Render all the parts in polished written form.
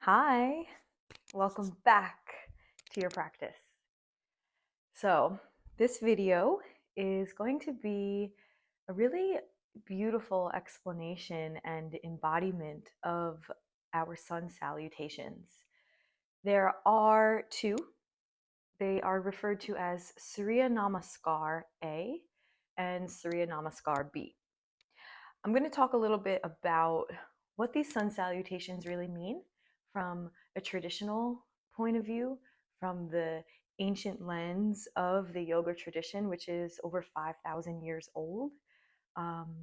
Hi, welcome back to your practice. So, this video is going to be a really beautiful explanation and embodiment of our sun salutations. There are two. They are referred to as Surya Namaskar A and Surya Namaskar B. I'm going to talk a little bit about what these sun salutations really mean from a traditional point of view, from the ancient lens of the yoga tradition, which is over 5,000 years old, um,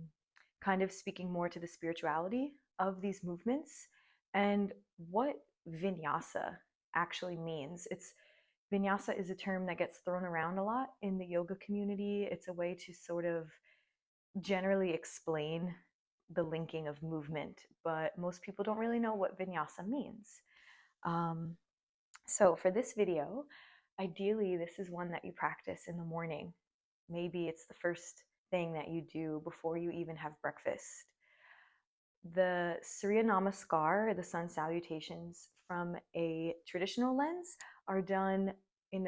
kind of speaking more to the spirituality of these movements and what vinyasa actually means. Vinyasa is a term that gets thrown around a lot in the yoga community. It's a way to sort of generally explain the linking of movement, but most people don't really know what vinyasa means. Um, so for this video, ideally this is one that you practice in the morning. Maybe it's the first thing that you do before you even have breakfast. The Surya Namaskar, the sun salutations, from a traditional lens, are done in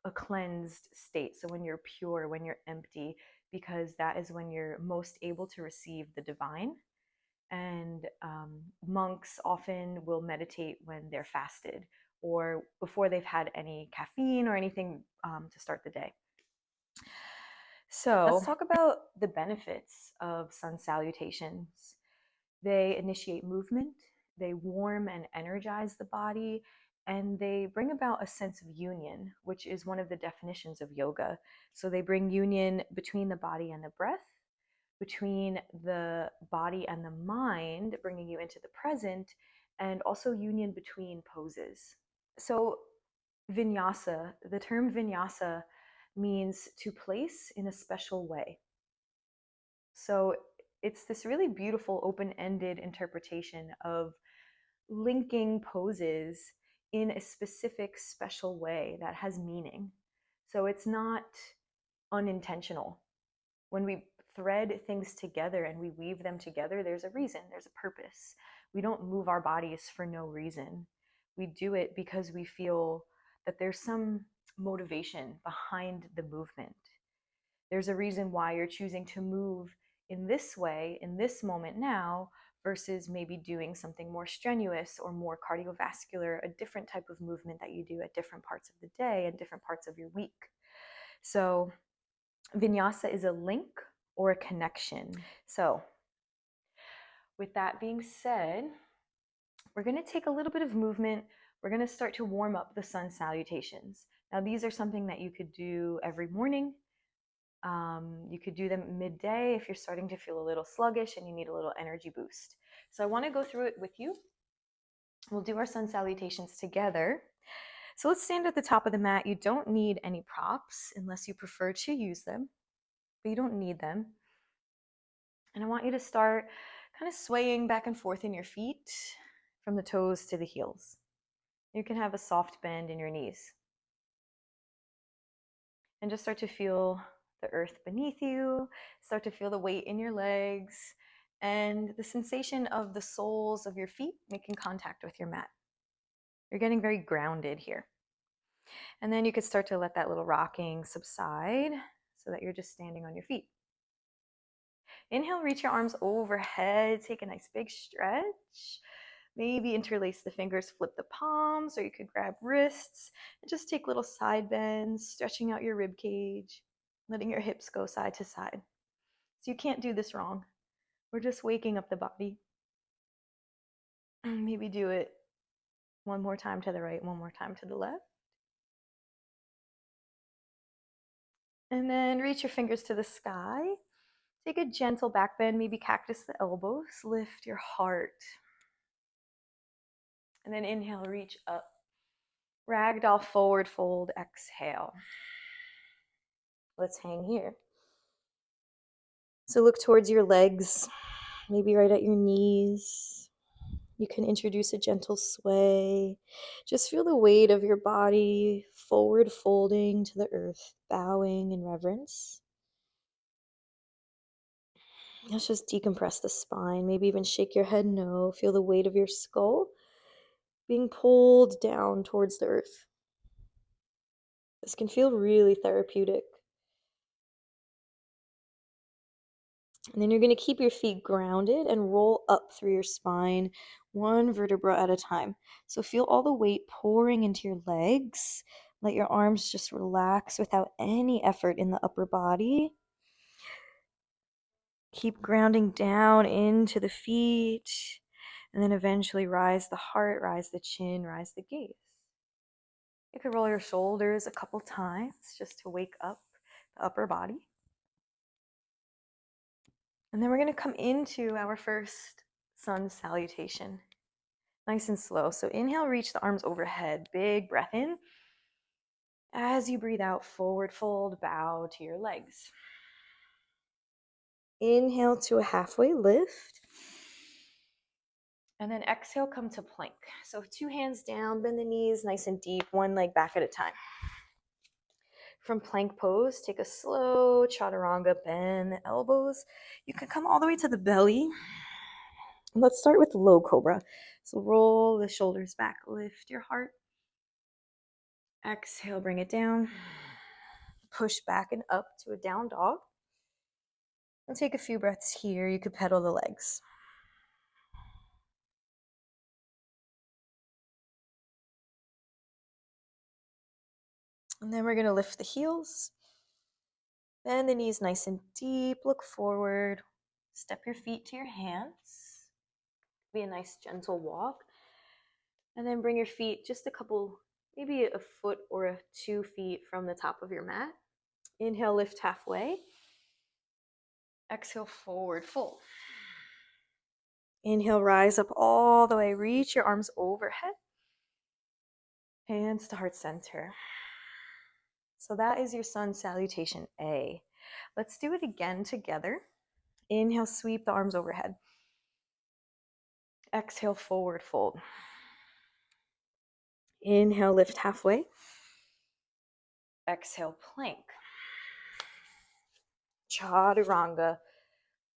a cleansed state. So when you're pure, when you're empty, because that is when you're most able to receive the divine. And monks often will meditate when they're fasted or before they've had any caffeine or anything to start the day. So let's talk about the benefits of sun salutations. They initiate movement, they warm and energize the body, and they bring about a sense of union, which is one of the definitions of yoga. So they bring union between the body and the breath, between the body and the mind, bringing you into the present, and also union between poses. So vinyasa, the term vinyasa means to place in a special way. So it's this really beautiful open-ended interpretation of linking poses in a specific special way that has meaning. So it's not unintentional. When we thread things together and we weave them together, there's a reason, there's a purpose. We don't move our bodies for no reason. We do it because we feel that there's some motivation behind the movement. There's a reason why you're choosing to move in this way, in this moment now, versus maybe doing something more strenuous or more cardiovascular, a different type of movement that you do at different parts of the day and different parts of your week. So vinyasa is a link or a connection. So with that being said, we're going to take a little bit of movement. We're going to start to warm up the sun salutations. Now, these are something that you could do every morning. You could do them midday if you're starting to feel a little sluggish and you need a little energy boost. So I want to go through it with you. We'll do our sun salutations together. So let's stand at the top of the mat. You don't need any props unless you prefer to use them, but you don't need them. And I want you to start kind of swaying back and forth in your feet from the toes to the heels. You can have a soft bend in your knees. And just start to feel the earth beneath you, start to feel the weight in your legs, and the sensation of the soles of your feet making contact with your mat. You're getting very grounded here. And then you could start to let that little rocking subside so that you're just standing on your feet. Inhale, reach your arms overhead, take a nice big stretch. Maybe interlace the fingers, flip the palms, or you could grab wrists and just take little side bends, stretching out your rib cage, letting your hips go side to side. So you can't do this wrong. We're just waking up the body. Maybe do it one more time to the right, one more time to the left. And then reach your fingers to the sky. Take a gentle back bend, maybe cactus the elbows. Lift your heart. And then inhale, reach up. Ragdoll forward fold, exhale. Let's hang here. So look towards your legs, maybe right at your knees. You can introduce a gentle sway. Just feel the weight of your body forward folding to the earth, bowing in reverence. Let's just decompress the spine. Maybe even shake your head no. Feel the weight of your skull being pulled down towards the earth. This can feel really therapeutic. And then you're going to keep your feet grounded and roll up through your spine, one vertebra at a time. So feel all the weight pouring into your legs. Let your arms just relax without any effort in the upper body. Keep grounding down into the feet. And then eventually rise the heart, rise the chin, rise the gaze. You could roll your shoulders a couple times just to wake up the upper body. And then we're going to come into our first sun salutation. Nice and slow. So inhale, reach the arms overhead. Big breath in. As you breathe out, forward fold, bow to your legs. Inhale to a halfway lift. And then exhale, come to plank. So 2 hands down, bend the knees nice and deep, one leg back at a time. From plank pose, take a slow chaturanga, bend the elbows. You can come all the way to the belly. Let's start with low cobra. So roll the shoulders back, lift your heart. Exhale, bring it down. Push back and up to a down dog. And take a few breaths here. You could pedal the legs. And then we're going to lift the heels. Bend the knees nice and deep. Look forward. Step your feet to your hands. Be a nice gentle walk. And then bring your feet just a couple, maybe a foot or 2 feet from the top of your mat. Inhale, lift halfway. Exhale, forward fold. Inhale, rise up all the way. Reach your arms overhead. Hands to heart center. So that is your sun salutation A. Let's do it again together. Inhale, sweep the arms overhead. Exhale, forward fold. Inhale, lift halfway. Exhale, plank. Chaturanga.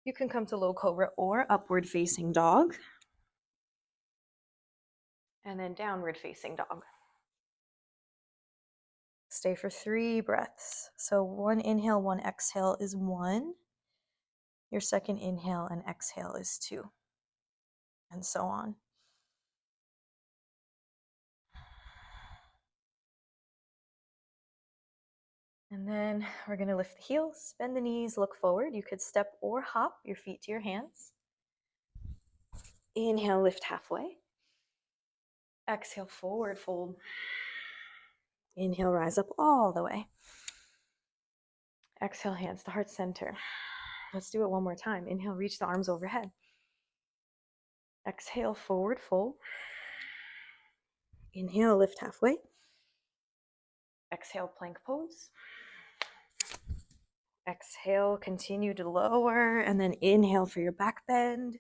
You can come to low cobra or upward facing dog. And then downward facing dog. Stay for 3 breaths. So 1 inhale, 1 exhale is 1. Your second inhale and exhale is 2. And so on. And then we're going to lift the heels, bend the knees, look forward. You could step or hop your feet to your hands. Inhale, lift halfway. Exhale, forward fold. Inhale, rise up all the way. Exhale, hands to heart center. Let's do it one more time. Inhale, reach the arms overhead. Exhale, forward fold. Inhale, lift halfway. Exhale, plank pose. Exhale, continue to lower, and then inhale for your back bend.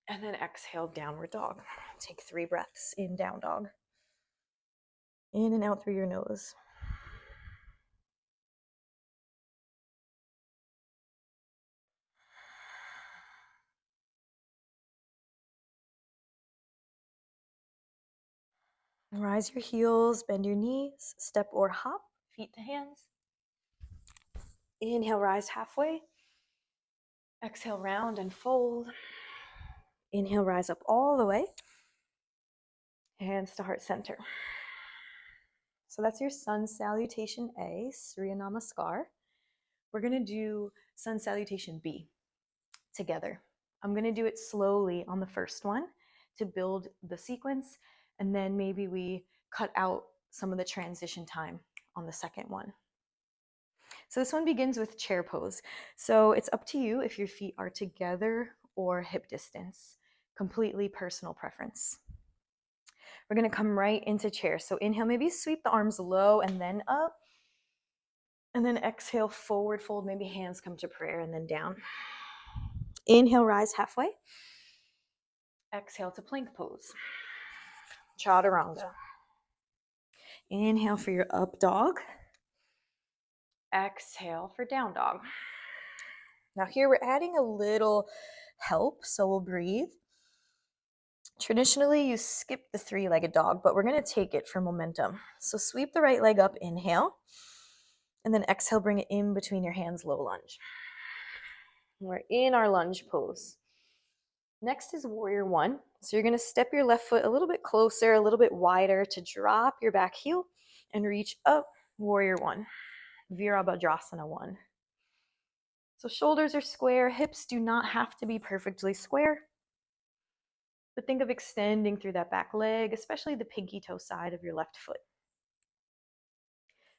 And then exhale, downward dog. Take 3 breaths in down dog. In and out through your nose. Rise your heels, bend your knees, step or hop, feet to hands. Inhale, rise halfway. Exhale, round and fold. Inhale, rise up all the way. Hands to heart center. So that's your sun salutation A, Surya Namaskar. We're going to do sun salutation B together. I'm going to do it slowly on the first one to build the sequence, and then maybe we cut out some of the transition time on the second one. So this one begins with chair pose. So it's up to you if your feet are together or hip distance. Completely personal preference. We're going to come right into chair. So inhale, maybe sweep the arms low and then up. And then exhale, forward fold, maybe hands come to prayer and then down. Inhale, rise halfway. Exhale to plank pose. Chaturanga. Inhale for your up dog. Exhale for down dog. Now here we're adding a little help, so we'll breathe. Traditionally, you skip the three-legged dog, but we're going to take it for momentum. So sweep the right leg up, inhale, and then exhale, bring it in between your hands, low lunge. We're in our lunge pose. Next is warrior one. So you're going to step your left foot a little bit closer, a little bit wider to drop your back heel and reach up, warrior one, Virabhadrasana one. So shoulders are square, hips do not have to be perfectly square, but think of extending through that back leg, especially the pinky toe side of your left foot.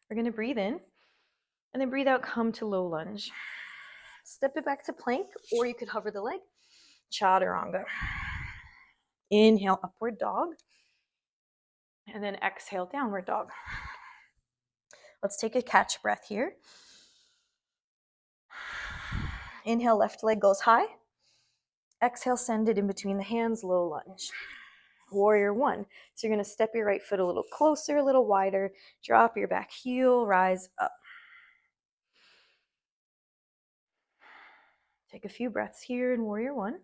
We're going to breathe in and then breathe out, come to low lunge. Step it back to plank, or you could hover the leg, chaturanga. Inhale, upward dog, and then exhale, downward dog. Let's take a catch breath here. Inhale, left leg goes high. Exhale, send it in between the hands, low lunge. Warrior one. So you're going to step your right foot a little closer, a little wider, drop your back heel, rise up. Take a few breaths here in warrior one.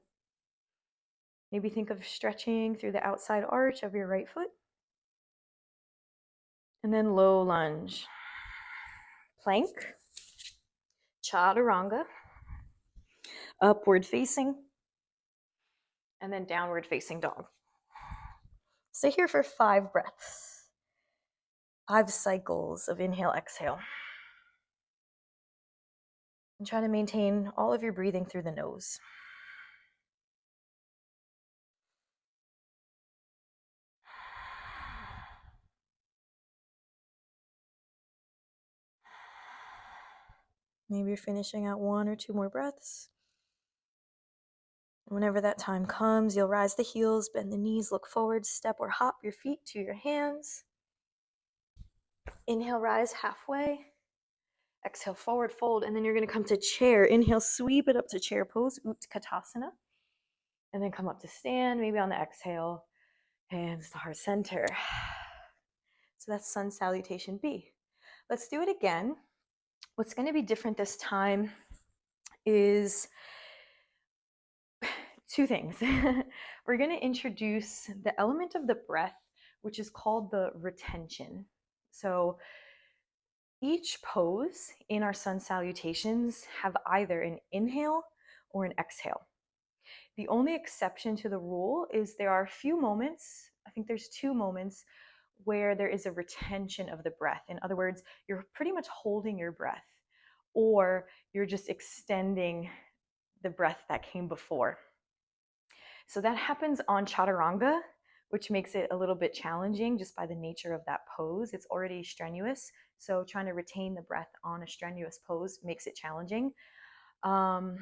Maybe think of stretching through the outside arch of your right foot. And then low lunge. Plank, chaturanga, upward facing, and then downward facing dog. Stay here for 5 breaths, 5 cycles of inhale, exhale. And try to maintain all of your breathing through the nose. Maybe you're finishing out 1 or 2 more breaths. Whenever that time comes, you'll rise the heels, bend the knees, look forward, step or hop your feet to your hands. Inhale, rise halfway. Exhale, forward fold, and then you're going to come to chair. Inhale, sweep it up to chair pose, Utkatasana. And then come up to stand, maybe on the exhale, hands to heart center. So that's Sun Salutation B. Let's do it again. What's going to be different this time is 2 things. We're going to introduce the element of the breath, which is called the retention. So each pose in our Sun Salutations have either an inhale or an exhale. The only exception to the rule is there are a few moments, I think there's 2 moments, where there is a retention of the breath. In other words, you're pretty much holding your breath, or you're just extending the breath that came before. So that happens on chaturanga, which makes it a little bit challenging just by the nature of that pose. It's already strenuous, so trying to retain the breath on a strenuous pose makes it challenging. And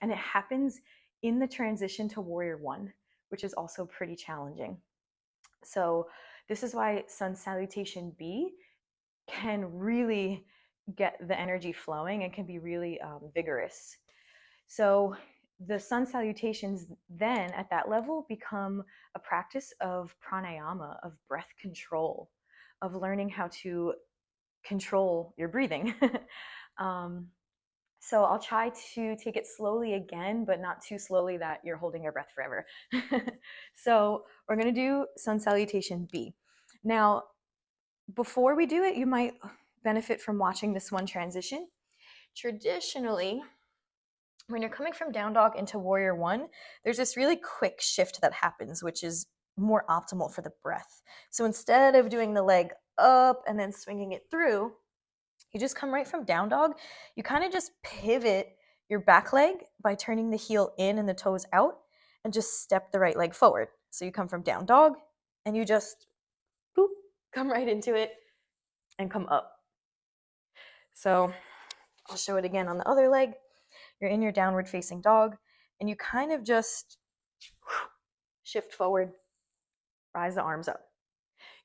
it happens in the transition to warrior one, which is also pretty challenging. So this is why Sun Salutation B can really get the energy flowing and can be really vigorous. So the Sun Salutations then at that level become a practice of pranayama, of breath control, of learning how to control your breathing. So I'll try to take it slowly again, but not too slowly that you're holding your breath forever. So we're going to do Sun Salutation B. Now, before we do it, you might benefit from watching this one transition. Traditionally, when you're coming from down dog into warrior one, there's this really quick shift that happens, which is more optimal for the breath. So instead of doing the leg up and then swinging it through, you just come right from down dog. You kind of just pivot your back leg by turning the heel in and the toes out and just step the right leg forward. So you come from down dog and you just boop, come right into it and come up. So I'll show it again on the other leg. You're in your downward facing dog and you kind of just shift forward, rise the arms up.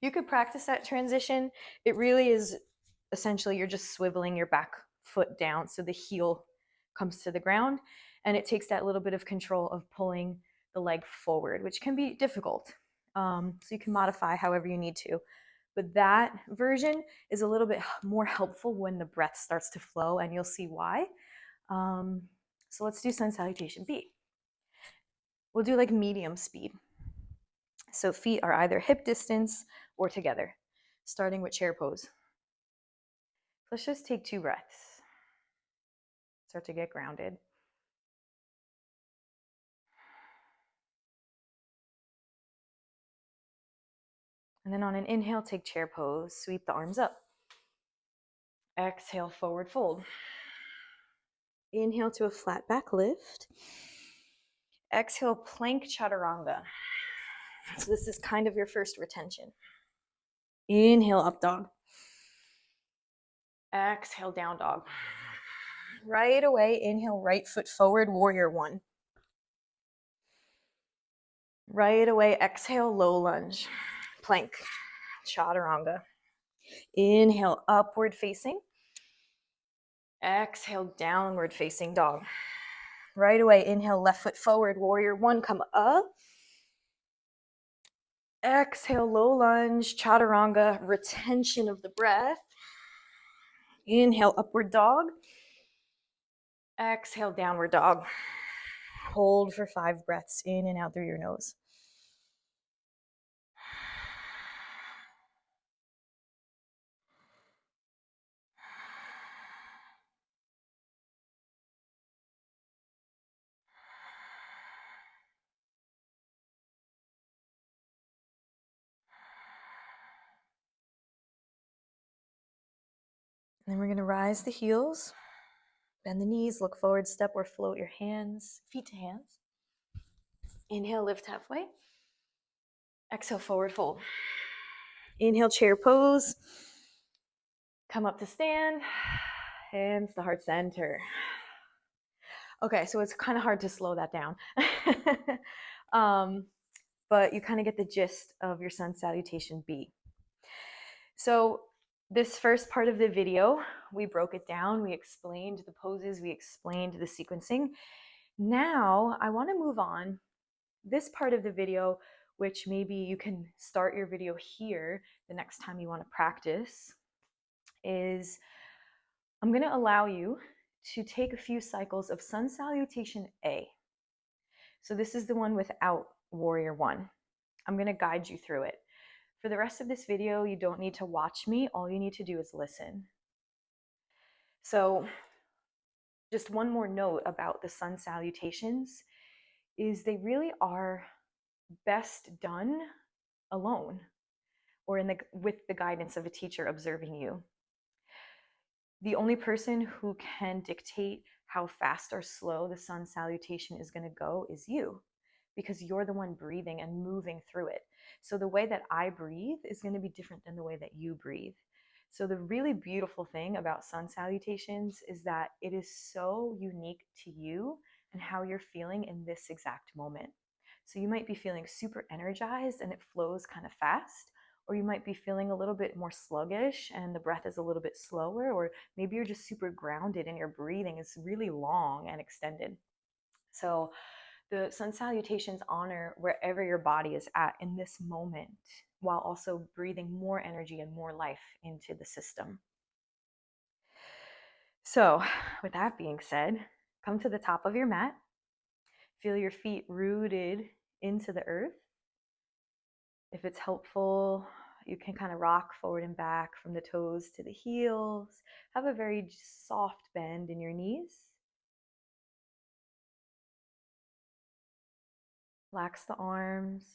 You could practice that transition. It really is essentially you're just swiveling your back foot down so the heel comes to the ground, and it takes that little bit of control of pulling the leg forward, which can be difficult. So you can modify however you need to. But that version is a little bit more helpful when the breath starts to flow, and you'll see why. So let's do Sun Salutation B. We'll do like medium speed. So feet are either hip distance or together, starting with chair pose. Let's just take 2 breaths. Start to get grounded. And then on an inhale, take chair pose. Sweep the arms up. Exhale, forward fold. Inhale to a flat back lift. Exhale, plank chaturanga. So this is kind of your first retention. Inhale, up dog. Exhale, down dog. Right away, inhale, right foot forward, warrior one. Right away, exhale, low lunge, plank, chaturanga. Inhale, upward facing. Exhale, downward facing dog. Right away, inhale, left foot forward, warrior one, come up. Exhale, low lunge, chaturanga, retention of the breath. Inhale, upward dog. Exhale, downward dog. Hold for 5 breaths in and out through your nose. And then we're going to rise the heels, bend the knees, look forward, step or float your hands, feet to hands. Inhale, lift halfway. Exhale, forward fold. Inhale, chair pose. Come up to stand. Hands to heart center. Okay, so it's kind of hard to slow that down. But you kind of get the gist of your Sun Salutation B. So this first part of the video, we broke it down, we explained the poses, we explained the sequencing. Now I want to move on. This part of the video, which maybe you can start your video here the next time you want to practice, is I'm going to allow you to take a few cycles of Sun Salutation A. So this is the one without Warrior One. I'm going to guide you through it. For the rest of this video, you don't need to watch me. All you need to do is listen. So just one more note about the Sun Salutations is they really are best done alone or with the guidance of a teacher observing you. The only person who can dictate how fast or slow the Sun Salutation is going to go is you, because you're the one breathing and moving through it. So the way that I breathe is going to be different than the way that you breathe. So the really beautiful thing about Sun Salutations is that it is so unique to you and how you're feeling in this exact moment. So you might be feeling super energized and it flows kind of fast, or you might be feeling a little bit more sluggish and the breath is a little bit slower, or maybe you're just super grounded and your breathing is really long and extended. So the Sun Salutations honor wherever your body is at in this moment, while also breathing more energy and more life into the system. So with that being said, come to the top of your mat. Feel your feet rooted into the earth. If it's helpful, you can kind of rock forward and back from the toes to the heels. Have a very soft bend in your knees. Relax the arms.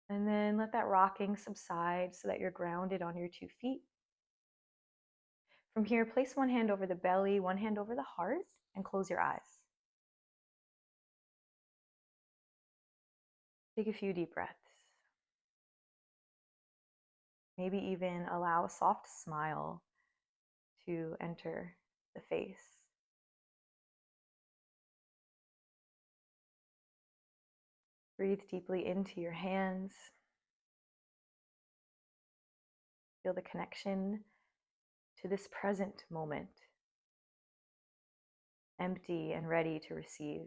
And then let that rocking subside so that you're grounded on your 2 feet. From here, place one hand over the belly, one hand over the heart, and close your eyes. Take a few deep breaths. Maybe even allow a soft smile to enter the face. Breathe deeply into your hands. Feel the connection to this present moment, empty and ready to receive.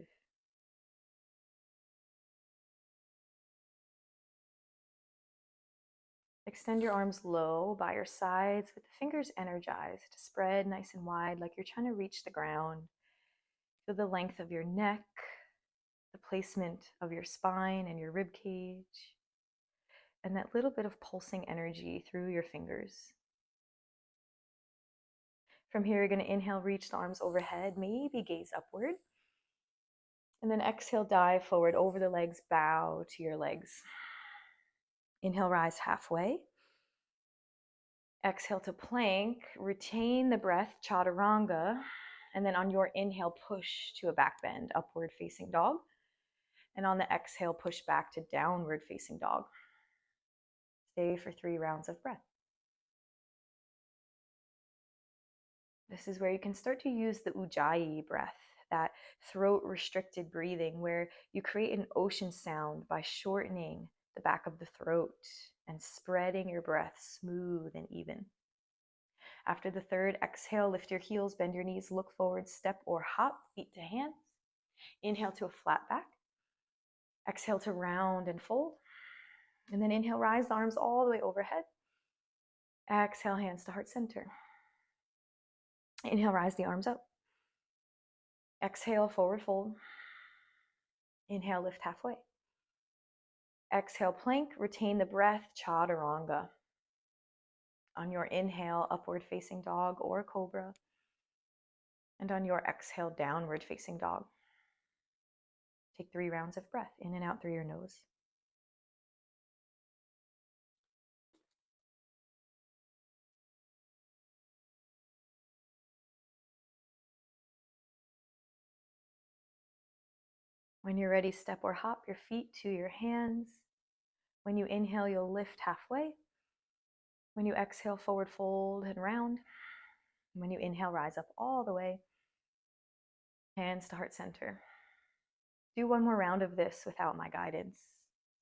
Extend your arms low by your sides with the fingers energized, spread nice and wide like you're trying to reach the ground. Feel the length of your neck, the placement of your spine and your rib cage, and that little bit of pulsing energy through your fingers. From here, you're going to inhale, reach the arms overhead, maybe gaze upward. And then exhale, dive forward over the legs, bow to your legs. Inhale, rise halfway. Exhale to plank, retain the breath, chaturanga. And then on your inhale, push to a back bend, upward facing dog. And on the exhale, push back to downward facing dog. Stay for 3 rounds of breath. This is where you can start to use the Ujjayi breath, that throat restricted breathing, where you create an ocean sound by shortening the back of the throat and spreading your breath smooth and even. After the third exhale, lift your heels, bend your knees, look forward, step or hop, feet to hands. Inhale to a flat back. Exhale to round and fold. And then inhale, rise the arms all the way overhead. Exhale, hands to heart center. Inhale, rise the arms up. Exhale, forward fold. Inhale, lift halfway. Exhale, plank, retain the breath, chaturanga. On your inhale, upward facing dog or cobra. And on your exhale, downward facing dog. Take 3 rounds of breath, in and out through your nose. When you're ready, step or hop your feet to your hands. When you inhale, you'll lift halfway. When you exhale, forward fold and round. When you inhale, rise up all the way. Hands to heart center. Do one more round of this without my guidance.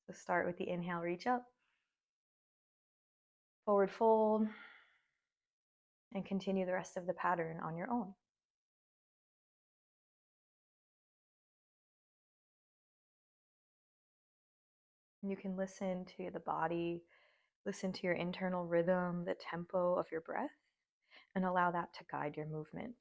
So start with the inhale, reach up. Forward fold. And continue the rest of the pattern on your own. You can listen to the body, listen to your internal rhythm, the tempo of your breath, and allow that to guide your movement.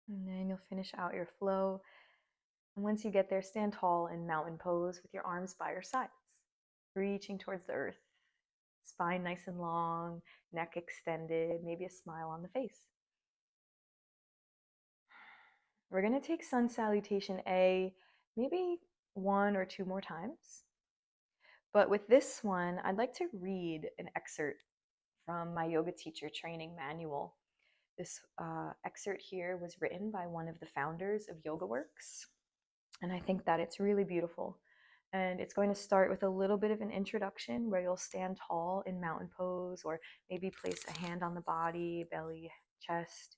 And then you'll finish out your flow. And once you get there, stand tall in mountain pose with your arms by your sides, reaching towards the earth. Spine nice and long, neck extended, maybe a smile on the face. We're going to take Sun Salutation A maybe 1 or 2 more times. But with this one, I'd like to read an excerpt from my yoga teacher training manual. This excerpt here was written by one of the founders of YogaWorks, and I think that it's really beautiful. And it's going to start with a little bit of an introduction where you'll stand tall in mountain pose, or maybe place a hand on the body, belly, chest.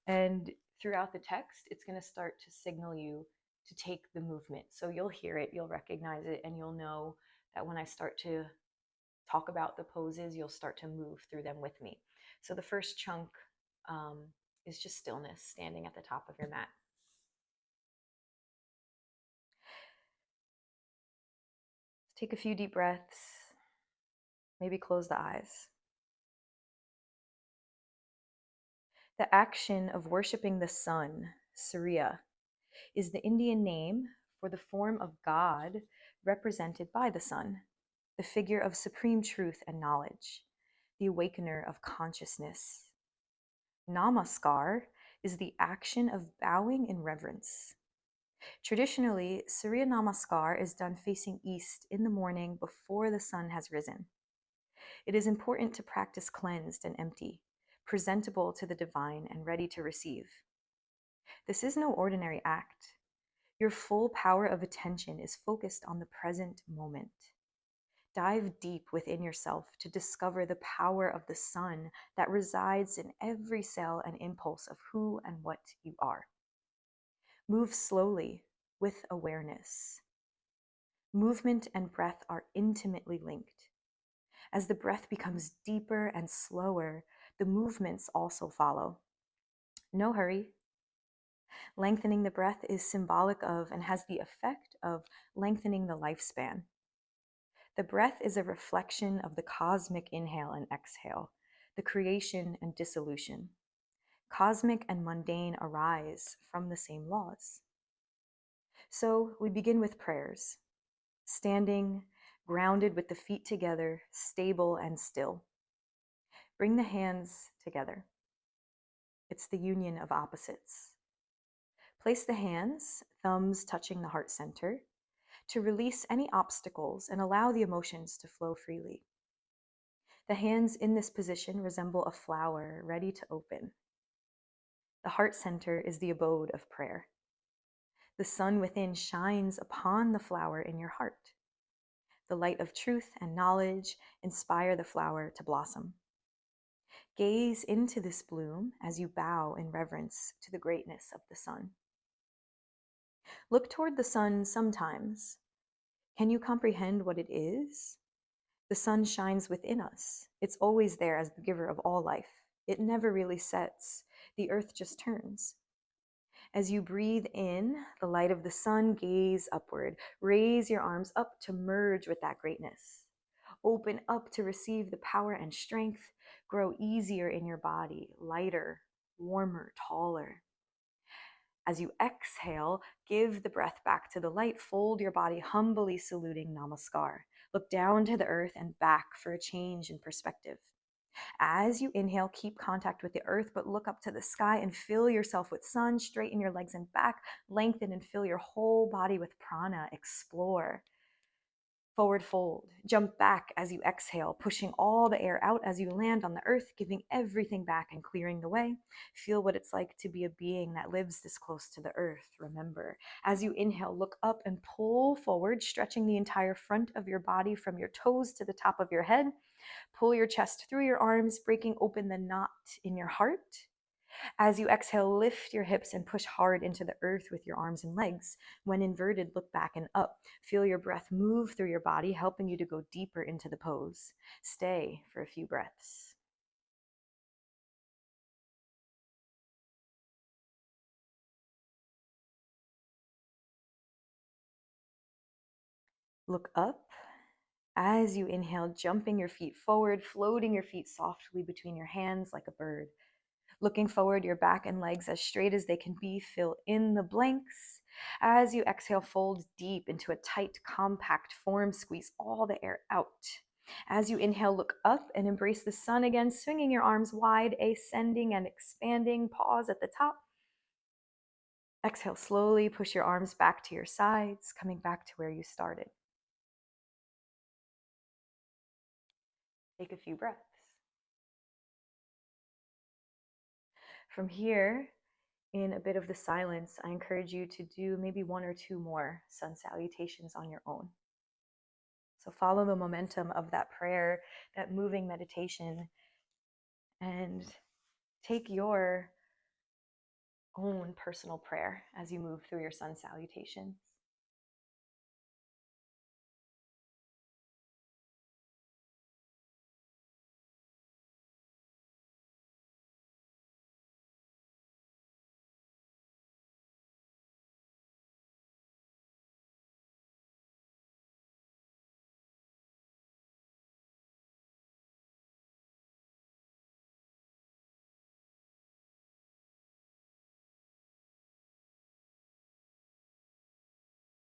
And throughout the text, it's going to start to signal you to take the movement. So you'll hear it, you'll recognize it, and you'll know that when I start to talk about the poses, you'll start to move through them with me. So the first chunk is just stillness, standing at the top of your mat. Take a few deep breaths, maybe close the eyes. The action of worshiping the sun, Surya, is the Indian name for the form of God represented by the sun, the figure of supreme truth and knowledge, the awakener of consciousness. Namaskar is the action of bowing in reverence. Traditionally, Surya Namaskar is done facing east in the morning before the sun has risen. It is important to practice cleansed and empty, presentable to the divine and ready to receive. This is no ordinary act. Your full power of attention is focused on the present moment. Dive deep within yourself to discover the power of the sun that resides in every cell and impulse of who and what you are. Move slowly with awareness. Movement and breath are intimately linked. As the breath becomes deeper and slower, the movements also follow. No hurry. Lengthening the breath is symbolic of and has the effect of lengthening the lifespan. The breath is a reflection of the cosmic inhale and exhale, the creation and dissolution. Cosmic and mundane arise from the same laws. So we begin with prayers, standing, grounded with the feet together, stable and still. Bring the hands together. It's the union of opposites. Place the hands, thumbs touching the heart center, to release any obstacles and allow the emotions to flow freely. The hands in this position resemble a flower ready to open. The heart center is the abode of prayer. The sun within shines upon the flower in your heart. The light of truth and knowledge inspire the flower to blossom. Gaze into this bloom as you bow in reverence to the greatness of the sun. Look toward the sun sometimes. Can you comprehend what it is? The sun shines within us. It's always there as the giver of all life. It never really sets. The earth just turns. As you breathe in the light of the sun, gaze upward. Raise your arms up to merge with that greatness. Open up to receive the power and strength. Grow easier in your body, lighter, warmer, taller. As you exhale, give the breath back to the light. Fold your body, humbly saluting Namaskar. Look down to the earth and back for a change in perspective. As you inhale, keep contact with the earth, but look up to the sky and fill yourself with sun. Straighten your legs and back. Lengthen and fill your whole body with prana. Explore. Forward fold. Jump back as you exhale, pushing all the air out as you land on the earth, giving everything back and clearing the way. Feel what it's like to be a being that lives this close to the earth. Remember, as you inhale, look up and pull forward, stretching the entire front of your body from your toes to the top of your head. Pull your chest through your arms, breaking open the knot in your heart. As you exhale, lift your hips and push hard into the earth with your arms and legs. When inverted, look back and up. Feel your breath move through your body, helping you to go deeper into the pose. Stay for a few breaths. Look up. As you inhale, jumping your feet forward, floating your feet softly between your hands like a bird. Looking forward, your back and legs as straight as they can be, fill in the blanks. As you exhale, fold deep into a tight, compact form, squeeze all the air out. As you inhale, look up and embrace the sun again, swinging your arms wide, ascending and expanding. Pause at the top. Exhale slowly, push your arms back to your sides, coming back to where you started. Take a few breaths. From here, in a bit of the silence, I encourage you to do maybe one or two more sun salutations on your own. So follow the momentum of that prayer, that moving meditation, and take your own personal prayer as you move through your sun salutations.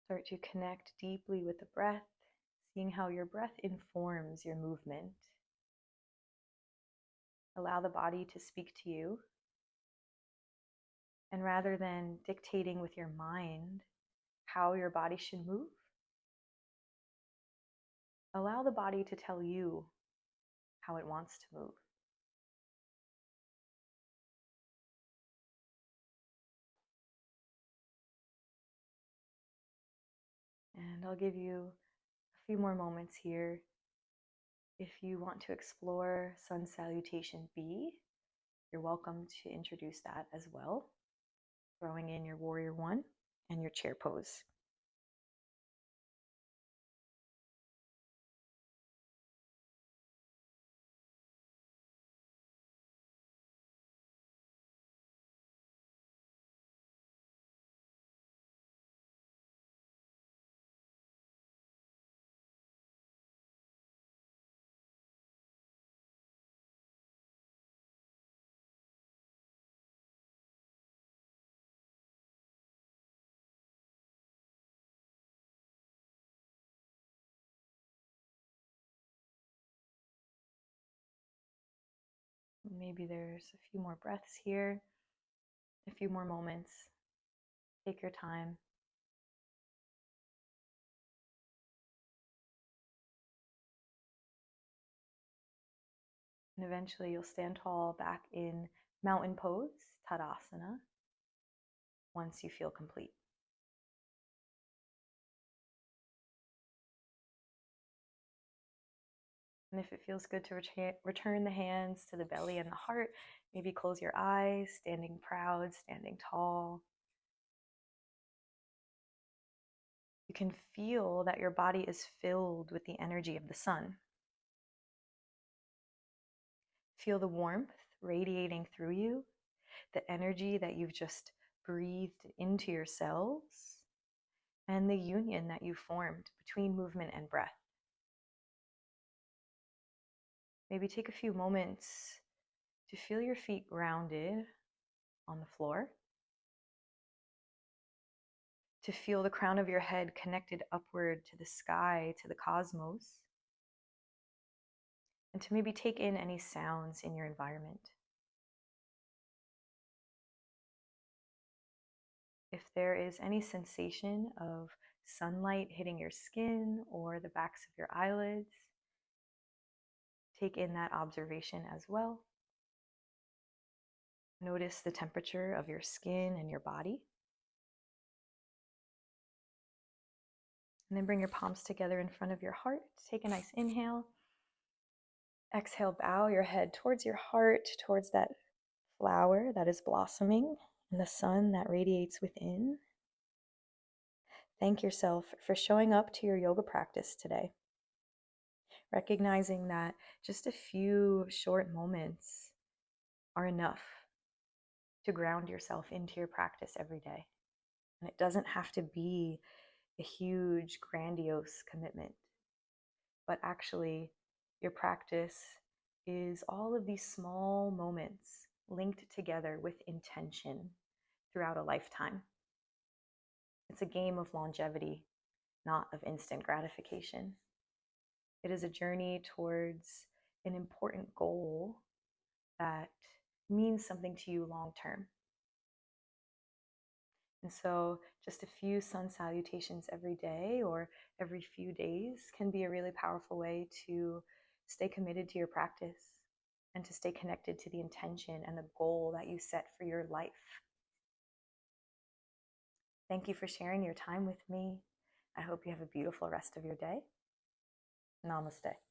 Start to connect deeply with the breath, seeing how your breath informs your movement. Allow the body to speak to you. And rather than dictating with your mind how your body should move, allow the body to tell you how it wants to move. And I'll give you a few more moments here. If you want to explore Sun Salutation B, you're welcome to introduce that as well, throwing in your Warrior One and your chair pose. Maybe there's a few more breaths here, a few more moments. Take your time. And eventually you'll stand tall back in mountain pose, Tadasana, once you feel complete. And if it feels good to return the hands to the belly and the heart, maybe close your eyes, standing proud, standing tall. You can feel that your body is filled with the energy of the sun. Feel the warmth radiating through you, the energy that you've just breathed into your cells, and the union that you formed between movement and breath. Maybe take a few moments to feel your feet grounded on the floor, to feel the crown of your head connected upward to the sky, to the cosmos, and to maybe take in any sounds in your environment. If there is any sensation of sunlight hitting your skin or the backs of your eyelids, take in that observation as well. Notice the temperature of your skin and your body. And then bring your palms together in front of your heart. Take a nice inhale. Exhale, bow your head towards your heart, towards that flower that is blossoming and the sun that radiates within. Thank yourself for showing up to your yoga practice today. Recognizing that just a few short moments are enough to ground yourself into your practice every day. And it doesn't have to be a huge, grandiose commitment, but actually your practice is all of these small moments linked together with intention throughout a lifetime. It's a game of longevity, not of instant gratification. It is a journey towards an important goal that means something to you long term. And so just a few sun salutations every day or every few days can be a really powerful way to stay committed to your practice and to stay connected to the intention and the goal that you set for your life. Thank you for sharing your time with me. I hope you have a beautiful rest of your day. Namaste.